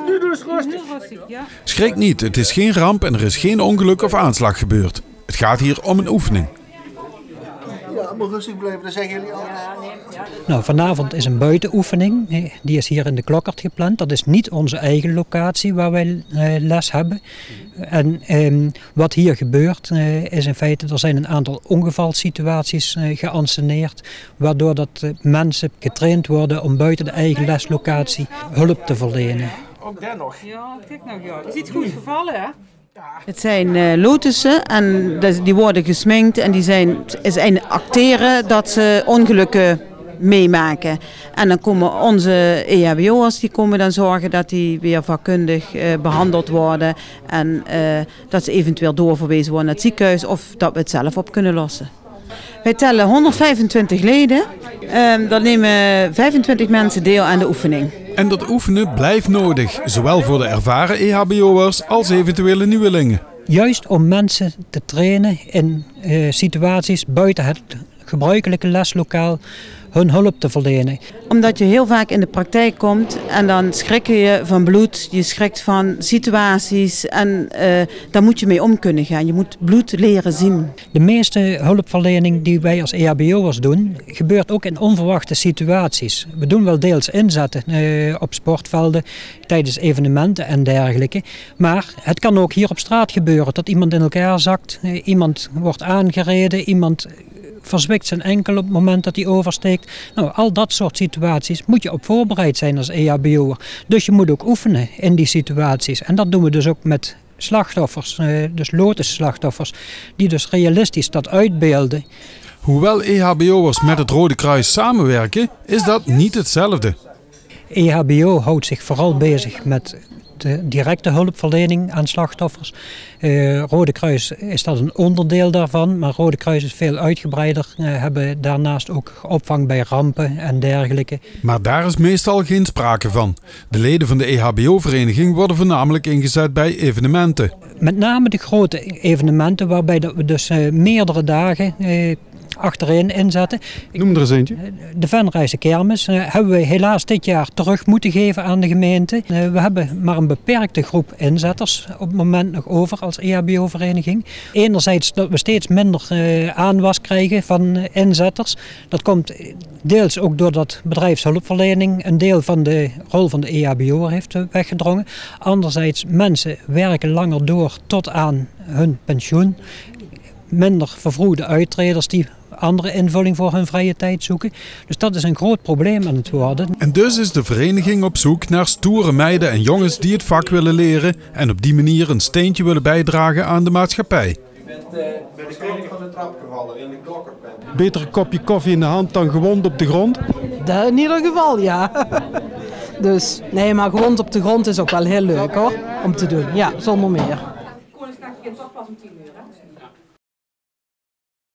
Nu is rustig. Schrik niet, het is geen ramp en er is geen ongeluk of aanslag gebeurd. Het gaat hier om een oefening. Ja, maar rustig blijven, dat zeggen jullie altijd. Nou, vanavond is een buitenoefening. Die is hier in de Klokkert gepland. Dat is niet onze eigen locatie waar wij les hebben. En wat hier gebeurt is in feite, er zijn een aantal ongevalsituaties geanceneerd. Waardoor dat mensen getraind worden om buiten de eigen leslocatie hulp te verlenen. Ook daar nog. Ja, kijk nou, ja. Je ziet goed gevallen, hè? Het zijn lotussen en die worden gesminkt en die zijn acteren dat ze ongelukken meemaken. En dan komen onze EHBO'ers, die komen dan zorgen dat die weer vakkundig behandeld worden. En dat ze eventueel doorverwezen worden naar het ziekenhuis of dat we het zelf op kunnen lossen. Wij tellen 125 leden. Daar nemen 25 mensen deel aan de oefening. En dat oefenen blijft nodig, zowel voor de ervaren EHBO'ers als eventuele nieuwelingen. Juist om mensen te trainen in situaties buiten het gebruikelijke leslokaal hun hulp te verlenen. Omdat je heel vaak in de praktijk komt en dan schrik je van bloed, je schrikt van situaties en daar moet je mee om kunnen gaan. Je moet bloed leren zien. De meeste hulpverlening die wij als EHBO'ers doen, gebeurt ook in onverwachte situaties. We doen wel deels inzetten op sportvelden, tijdens evenementen en dergelijke. Maar het kan ook hier op straat gebeuren, dat iemand in elkaar zakt, iemand wordt aangereden, iemand verzwikt zijn enkel op het moment dat hij oversteekt. Nou, al dat soort situaties moet je op voorbereid zijn als EHBO'er. Dus je moet ook oefenen in die situaties. En dat doen we dus ook met slachtoffers, dus lotusslachtoffers, die dus realistisch dat uitbeelden. Hoewel EHBO'ers met het Rode Kruis samenwerken, is dat niet hetzelfde. EHBO houdt zich vooral bezig met de directe hulpverlening aan slachtoffers. Rode Kruis is dat een onderdeel daarvan, maar Rode Kruis is veel uitgebreider. Hebben daarnaast ook opvang bij rampen en dergelijke. Maar daar is meestal geen sprake van. De leden van de EHBO-vereniging worden voornamelijk ingezet bij evenementen. Met name de grote evenementen waarbij we dus meerdere dagen achterin inzetten. Noem er eens eentje. De Venrijse kermis hebben we helaas dit jaar terug moeten geven aan de gemeente. We hebben maar een beperkte groep inzetters op het moment nog over als EHBO-vereniging. Enerzijds dat we steeds minder aanwas krijgen van inzetters. Dat komt deels ook doordat bedrijfshulpverlening een deel van de rol van de EHBO heeft weggedrongen. Anderzijds, mensen werken langer door tot aan hun pensioen. Minder vervroegde uittreders die andere invulling voor hun vrije tijd zoeken. Dus dat is een groot probleem aan het worden. En dus is de vereniging op zoek naar stoere meiden en jongens die het vak willen leren en op die manier een steentje willen bijdragen aan de maatschappij. Je bent bij de kant van de trap gevallen in de klokkerpen. Beter een kopje koffie in de hand dan gewond op de grond? Dat in ieder geval, ja. Dus, nee, maar gewond op de grond is ook wel heel leuk hoor, om te doen. Ja, zonder meer.